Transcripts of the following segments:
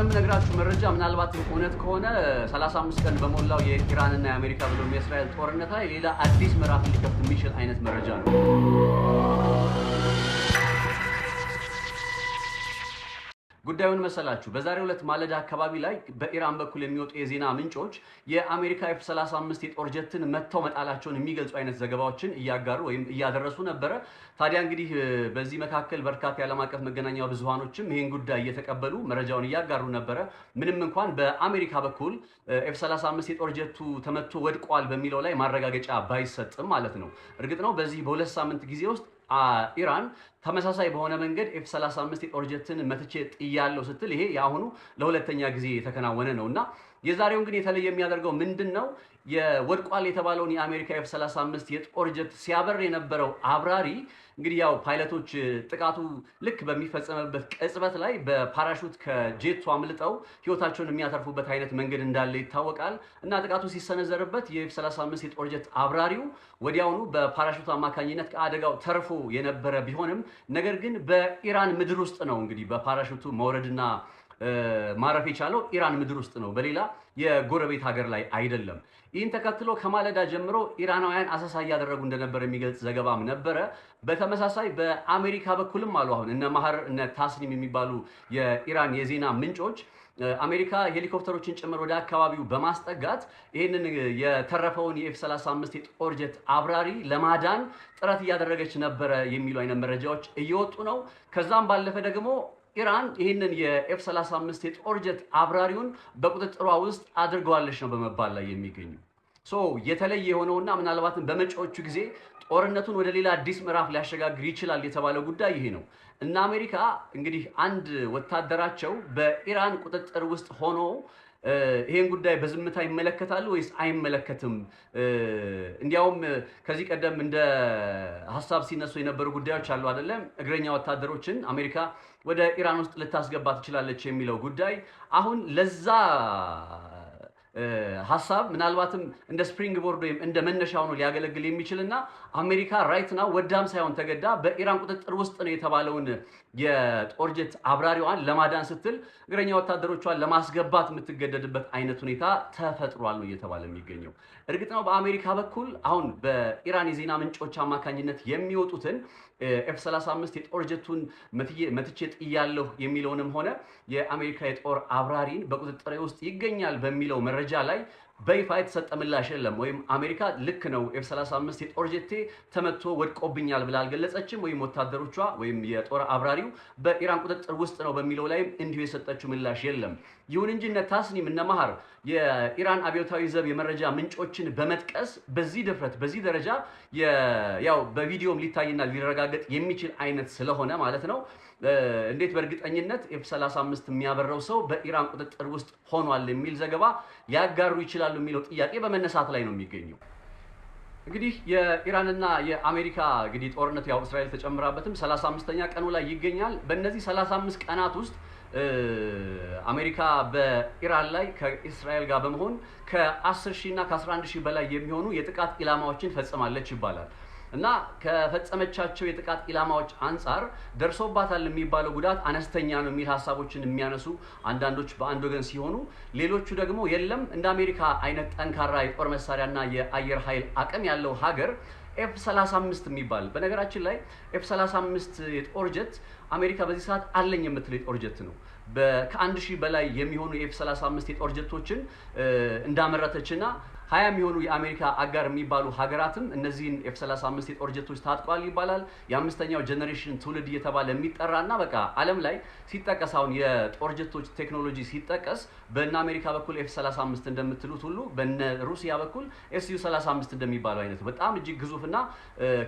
አሁንም ነግራችሁ መረጃ ምናልባት እውነት ከሆነ 35 ቀን በሞላው የኢራንና የአሜሪካ ብሎም የእስራኤል ጦርነት ላይ ሌላ አዲስ ምዕራፍ ሊከፍት የሚችል አይነት መረጃ ነው። ጉዳዩን መሰላችሁ በዛሬው ዕለት ማለዳ አካባቢ ላይ በኢራን በኩል የሚወጡ የዜና ምንጮች የአሜሪካ F-35 የጦር ጀትን መተው መጣላቸውን የሚገልጹ አይነት ዘገባዎችን እያጋሩ ወይም እያደረሱ ነበር። ታዲያ እንግዲህ በዚህ መካከል በርካታ የዓለም አቀፍ መገናኛ ብዙሃኖችም ይሄን ጉዳይ እየተቀበሉ መረጃውን እያጋሩ ነበር። ምንም እንኳን በአሜሪካ በኩል F-35 የጦር ጀቱ ተመቶ ወድቋል በሚለው ላይ ማረጋገጫ ባይሰጥም ማለት ነው። እርግጥ ነው በዚህ በሁለት ሳምንት ጊዜ ውስጥ ኢራን ተመሳሳይ በሆነ መንገድ F-35 የጦር ጀትን መትቼ ጥያለሁ ስትል ይሄ ያሁኑ ለሁለተኛ ጊዜ የተከናወነ ነውና የዛሬው ግን የተለየ የሚያደርገው ምንድነው? የወድቋል የተባለውን የአሜሪካ F-35 የጦር ጀት ሲያበር የነበረው አብራሪ እንግዲህ ያው ፓይለቶች ጥቃቱ ልክ በሚፈጸምበት ቅጽበት ላይ በፓራሹት ከጄቱ አምልጠው ህይወታቸውን የሚያተርፉበት አይነት መንገድ እንዳለ ይታወቃል። እና ጥቃቱ ሲሰነዘርበት የF-35 የጦር ጀት አብራሪው ወዲያውኑ በፓራሹት አማካኝነት ከአደጋው ተርፎ የነበረ ቢሆንም ነገር ግን በኢራን ምድር ውስጥ ነው እንግዲህ በፓራሹቱ መውረድና ማረፍ የቻለው ኢራን ምድር ውስጥ ነው፣ በሌላ የጎረቤት ሀገር ላይ አይደለም። ይህን ተከትሎ ከማለዳ ጀምሮ ኢራናውያን አሰሳ እያደረጉ እንደነበር የሚገልጽ ዘገባም ነበረ። በተመሳሳይ በአሜሪካ በኩልም አሉ አሁን እነ ማህር እነ ታስኒም የሚባሉ የኢራን የዜና ምንጮች አሜሪካ ሄሊኮፕተሮችን ጭምር ወደ አካባቢው በማስጠጋት ይህንን የተረፈውን የF-35 የጦር ጀት አብራሪ ለማዳን ጥረት እያደረገች ነበረ የሚሉ አይነት መረጃዎች እየወጡ ነው። ከዛም ባለፈ ደግሞ ኢራን ይህንን የF-35 የጦር ጀት አብራሪውን በቁጥጥሯ ውስጥ አድርገዋለች ነው በመባል ላይ የሚገኙ። የተለየ የሆነውና ምናልባትም በመጪዎቹ ጊዜ ጦርነቱን ወደ ሌላ አዲስ ምዕራፍ ሊያሸጋግር ይችላል የተባለው ጉዳይ ይሄ ነው። እና አሜሪካ እንግዲህ አንድ ወታደራቸው በኢራን ቁጥጥር ውስጥ ሆኖ ይሄን ጉዳይ በዝምታ ይመለከታሉ ወይስ አይመለከትም? እንዲያውም ከዚህ ቀደም እንደ ሐሳብ ሲነሱ የነበሩ ጉዳዮች አሉ አይደለም? እግረኛ ወታደሮችን አሜሪካ ወደ ኢራን ውስጥ ልታስገባ ትችላለች የሚለው ጉዳይ አሁን ለዛ ሐሳብ ምናልባትም እንደ ስፕሪንግ ቦርድ ወይም እንደ መነሻ ሆኖ ሊያገለግል የሚችልና አሜሪካ ራይት ናው ወዳም ሳይሆን ተገዳ በኢራን ቁጥጥር ውስጥ ነው የተባለውን የጦር ጀት አብራሪዋን ለማዳን ስትል እግረኛ ወታደሮቿን ለማስገባት የምትገደድበት አይነት ሁኔታ ተፈጥሯል ነው እየተባለ የሚገኘው። እርግጥ ነው በአሜሪካ በኩል አሁን በኢራን የዜና ምንጮች አማካኝነት የሚወጡትን F-35 የጦር ጀቱን መትቼ ጥያለሁ የሚለውንም ሆነ የአሜሪካ የጦር አብራሪን በቁጥጥር ውስጥ ይገኛል በሚለው መረጃ ላይ በይፋ የተሰጠ ምላሽ የለም። ወይም አሜሪካ ልክ ነው F-35 የጦር ጀቴ ተመቶ ወድቆብኛል ብላ አልገለጸችም፣ ወይም ወታደሮቿ ወይም የጦር አብራሪው በኢራን ቁጥጥር ውስጥ ነው በሚለው ላይም እንዲሁ የሰጠችው ምላሽ የለም። ይሁን እንጂ እነ ታስኒም እነ ማህር የኢራን አብዮታዊ ዘብ የመረጃ ምንጮችን በመጥቀስ በዚህ ድፍረት በዚህ ደረጃ ያው በቪዲዮም ሊታይና ሊረጋገጥ የሚችል አይነት ስለሆነ ማለት ነው እንዴት በእርግጠኝነት F-35 የሚያበረው ሰው በኢራን ቁጥጥር ውስጥ ሆኗል የሚል ዘገባ ሊያጋሩ ይችላሉ የሚለው ጥያቄ በመነሳት ላይ ነው የሚገኘው። እንግዲህ የኢራንና የአሜሪካ እንግዲህ ጦርነት ያው እስራኤል ተጨምራበትም 35ኛ ቀኑ ላይ ይገኛል። በእነዚህ 35 ቀናት ውስጥ አሜሪካ በኢራን ላይ ከእስራኤል ጋር በመሆን ከ10,000 እና ከ11,000 በላይ የሚሆኑ የጥቃት ኢላማዎችን ፈጽማለች ይባላል። እና ከፈጸመቻቸው የጥቃት ኢላማዎች አንፃር ደርሶባታል የሚባለው ጉዳት አነስተኛ ነው የሚል ሐሳቦችን የሚያነሱ አንዳንዶች በአንድ ወገን ሲሆኑ፣ ሌሎቹ ደግሞ የለም እንደ አሜሪካ አይነት ጠንካራ የጦር መሳሪያና የአየር ኃይል አቅም ያለው ሀገር F-35 የሚባል በነገራችን ላይ F-35 የጦር ጀት አሜሪካ በዚህ ሰዓት አለኝ የምትለው የጦር ጀት ነው። ከ1,000 በላይ የሚሆኑ የF-35 የጦር ጀቶችን እንዳመረተችና 20 የሚሆኑ የአሜሪካ አጋር የሚባሉ ሀገራትም እነዚህን F-35 የጦር ጀቶች ታጥቋል ይባላል። የአምስተኛው ጀነሬሽን ትውልድ እየተባለ የሚጠራና በቃ ዓለም ላይ ሲጠቀስ አሁን የጦር ጀቶች ቴክኖሎጂ ሲጠቀስ በእነ አሜሪካ በኩል F-35 እንደምትሉት ሁሉ በእነ ሩሲያ በኩል Su-35 እንደሚባለው አይነት በጣም እጅግ ግዙፍና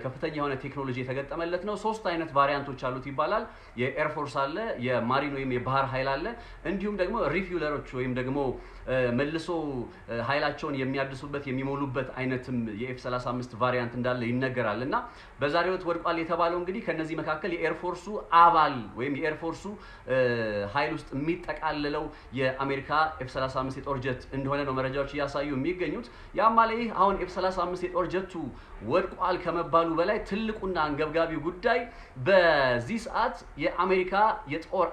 ከፍተኛ የሆነ ቴክኖሎጂ የተገጠመለት ነው። 3 አይነት ቫሪያንቶች አሉት ይባላል። የኤርፎርስ አለ፣ የማሪን ወይም የባህር ኃይል አለ፣ እንዲሁም ደግሞ ሪፊውለሮች ወይም ደግሞ መልሶ ኃይላቸውን የሚያድሱ የሚያድሱበት የሚሞሉበት አይነትም የኤፍ35 ቫሪያንት እንዳለ ይነገራልና በዛሬው ዕለት ወድቋል የተባለው እንግዲህ ከነዚህ መካከል የኤርፎርሱ አባል ወይም የኤርፎርሱ ኃይል ውስጥ የሚጠቃለለው የአሜሪካ ኤፍ35 የጦር ጀት እንደሆነ ነው መረጃዎች እያሳዩ የሚገኙት። ያም ማለት አሁን ኤፍ35 የጦር ጀቱ ወድቋል ከመባሉ በላይ ትልቁና አንገብጋቢው ጉዳይ በዚህ ሰዓት የአሜሪካ የጦር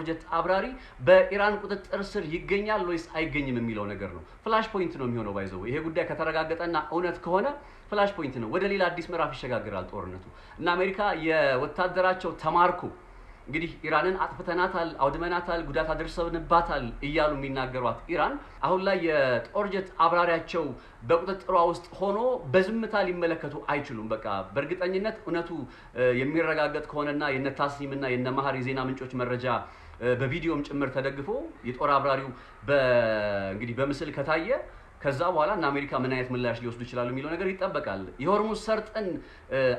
ጀት አብራሪ በኢራን ቁጥጥር ስር ይገኛል ወይስ አይገኝም የሚለው ነገር ነው። ፍላሽ ፖይንት ነው የሚሆነው ባይዘው ይሄ ጉዳይ ከተረጋገጠና እውነት ከሆነ ፍላሽ ፖይንት ነው። ወደ ሌላ አዲስ ምዕራፍ ይሸጋግራል ጦርነቱ እና አሜሪካ የወታደራቸው ተማርኩ እንግዲህ ኢራንን አጥፍተናታል፣ አውድመናታል፣ ጉዳት አድርሰንባታል እያሉ የሚናገሯት ኢራን አሁን ላይ የጦር ጀት አብራሪያቸው በቁጥጥሯ ውስጥ ሆኖ በዝምታ ሊመለከቱ አይችሉም። በቃ በእርግጠኝነት እውነቱ የሚረጋገጥ ከሆነና የነታስኒምና የነማህር የዜና ምንጮች መረጃ በቪዲዮም ጭምር ተደግፎ የጦር አብራሪው እንግዲህ በምስል ከታየ ከዛ በኋላ እና አሜሪካ ምን አይነት ምላሽ ሊወስዱ ይችላሉ የሚለው ነገር ይጠበቃል። የሆርሙዝ ሰርጥን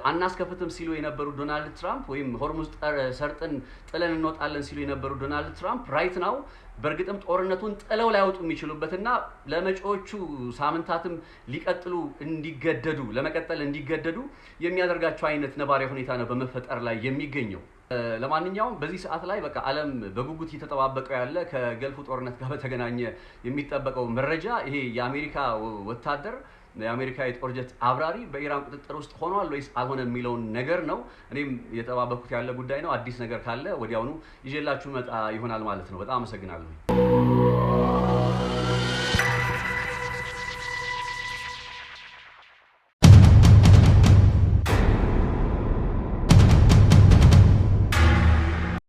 አናስከፍትም ሲሉ የነበሩ ዶናልድ ትራምፕ ወይም ሆርሙዝ ሰርጥን ጥለን እንወጣለን ሲሉ የነበሩ ዶናልድ ትራምፕ ራይት ናው በእርግጥም ጦርነቱን ጥለው ላይወጡ የሚችሉበትና ለመጪዎቹ ሳምንታትም ለመቀጠል እንዲገደዱ የሚያደርጋቸው አይነት ነባራዊ ሁኔታ ነው በመፈጠር ላይ የሚገኘው። ለማንኛውም በዚህ ሰዓት ላይ በቃ ዓለም በጉጉት እየተጠባበቀው ያለ ከገልፉ ጦርነት ጋር በተገናኘ የሚጠበቀው መረጃ ይሄ የአሜሪካ ወታደር የአሜሪካ የጦር ጀት አብራሪ በኢራን ቁጥጥር ውስጥ ሆኗል ወይስ አልሆነም የሚለውን ነገር ነው። እኔም እየተጠባበኩት ያለ ጉዳይ ነው። አዲስ ነገር ካለ ወዲያውኑ ይዤላችሁ መጣ ይሆናል ማለት ነው። በጣም አመሰግናለሁ።